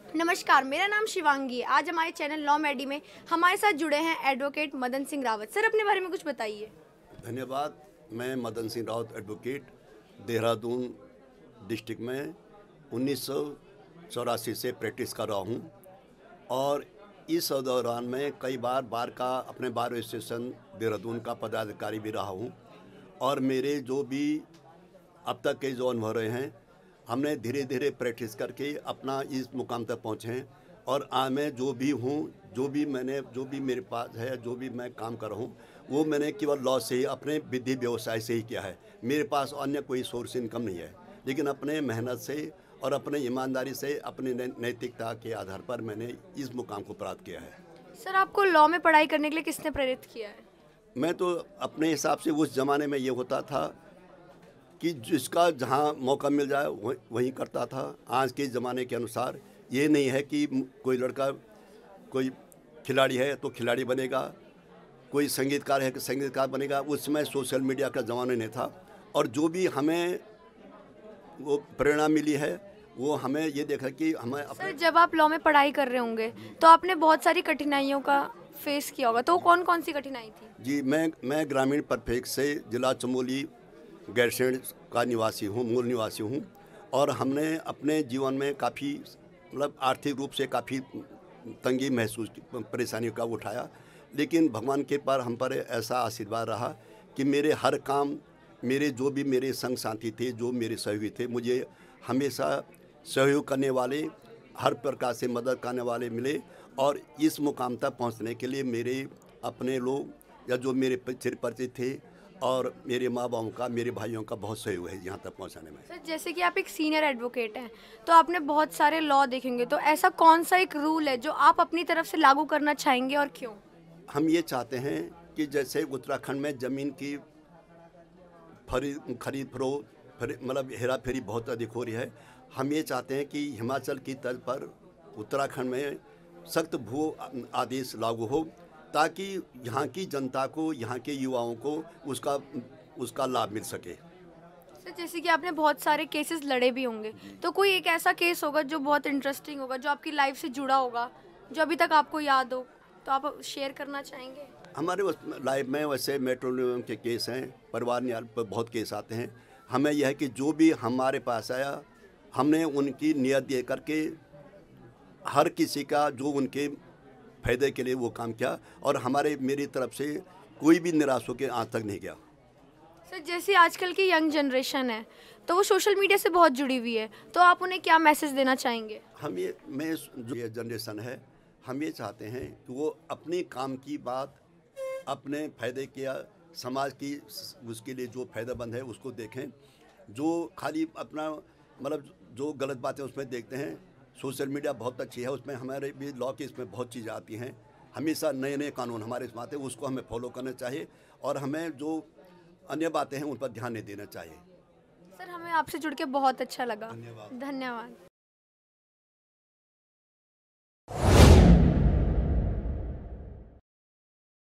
नमस्कार, मेरा नाम शिवांगी है। आज हमारे चैनल लॉ मेडी में हमारे साथ जुड़े हैं एडवोकेट मदन सिंह रावत। सर, अपने बारे में कुछ बताइए। धन्यवाद। मैं मदन सिंह रावत एडवोकेट देहरादून डिस्ट्रिक्ट में 1984 से प्रैक्टिस कर रहा हूँ और इस दौरान मैं कई बार बार का अपने बार एसोसिएशन देहरादून का पदाधिकारी भी रहा हूँ और मेरे जो भी अब तक के जो अनुभव रहे हैं, हमने धीरे धीरे प्रैक्टिस करके अपना इस मुकाम तक पहुँचे हैं। और आज मैं जो भी हूँ, जो भी मेरे पास है, जो भी मैं काम कर रहा हूँ, वो मैंने केवल लॉ से ही, अपने विधि व्यवसाय से ही किया है। मेरे पास अन्य कोई सोर्स इनकम नहीं है, लेकिन अपने मेहनत से और अपने ईमानदारी से, अपनी नैतिकता के आधार पर मैंने इस मुकाम को प्राप्त किया है। सर, आपको लॉ में पढ़ाई करने के लिए किसने प्रेरित किया है? मैं तो अपने हिसाब से उस ज़माने में ये होता था कि जिसका जहाँ मौका मिल जाए वहीं करता था। आज के ज़माने के अनुसार ये नहीं है कि कोई लड़का कोई खिलाड़ी है तो खिलाड़ी बनेगा, कोई संगीतकार है कि संगीतकार बनेगा। उस समय सोशल मीडिया का ज़माना नहीं था और जो भी हमें वो प्रेरणा मिली है वो हमें ये देखा कि हमें सर, जब आप लॉ में पढ़ाई कर रहे होंगे तो आपने बहुत सारी कठिनाइयों का फेस किया होगा, तो कौन कौन सी कठिनाई थी? जी, मैं ग्रामीण परिप्रेक्ष्य से जिला चमोली गैरसैंण का निवासी हूँ, मूल निवासी हूँ। और हमने अपने जीवन में काफ़ी आर्थिक रूप से काफ़ी तंगी महसूस की, परेशानी का उठाया। लेकिन भगवान के पर हम पर ऐसा आशीर्वाद रहा कि मेरे हर काम, मेरे जो भी मेरे संग साथी थे, जो मेरे सहयोगी थे, मुझे हमेशा सहयोग करने वाले, हर प्रकार से मदद करने वाले मिले। और इस मुकाम तक पहुंचने के लिए मेरे अपने लोग या जो मेरे परिचित थे और मेरे माँ बापों का, मेरे भाइयों का बहुत सहयोग है यहाँ तक पहुँचाने में। सर, जैसे कि आप एक सीनियर एडवोकेट हैं, तो आपने बहुत सारे लॉ देखेंगे, तो ऐसा कौन सा एक रूल है जो आप अपनी तरफ से लागू करना चाहेंगे और क्यों? हम ये चाहते हैं कि जैसे उत्तराखंड में ज़मीन की खरीद फरोख्त हेरा फेरी बहुत अधिक हो रही है। हम ये चाहते हैं कि हिमाचल की तर्ज पर उत्तराखंड में सख्त भू आदेश लागू हो, ताकि यहाँ की जनता को, यहाँ के युवाओं को उसका लाभ मिल सके। सर, जैसे कि आपने बहुत सारे केसेस लड़े भी होंगे, तो कोई एक ऐसा केस होगा जो बहुत इंटरेस्टिंग होगा, जो आपकी लाइफ से जुड़ा होगा, जो अभी तक आपको याद हो, तो आप शेयर करना चाहेंगे? हमारे लाइफ में वैसे मेट्रोनोम के केस हैं, परिवार न्याय पर बहुत केस आते हैं। हमें यह है कि जो भी हमारे पास आया, हमने उनकी नियत दे करके हर किसी का जो उनके फायदे के लिए वो काम किया और मेरी तरफ से कोई भी निराश होकर आज तक नहीं गया। सर, जैसे आजकल की यंग जनरेशन है, तो वो सोशल मीडिया से बहुत जुड़ी हुई है, तो आप उन्हें क्या मैसेज देना चाहेंगे? जो ये जनरेशन है, हम ये चाहते हैं कि वो अपनी काम की बात, अपने फायदे किया, समाज की उसके लिए जो फ़ायदेमंद है उसको देखें। जो खाली अपना जो गलत बातें उसमें देखते हैं। सोशल मीडिया बहुत अच्छी है, उसमें हमारे भी लॉ की इसमें बहुत चीज़ें आती हैं। हमेशा नए नए कानून हमारे इसमें आते हैं, उसको हमें फॉलो करना चाहिए और हमें जो अन्य बातें हैं उन पर ध्यान नहीं देना चाहिए। सर, हमें आपसे जुड़ के बहुत अच्छा लगा। धन्यवाद। धन्यवाद।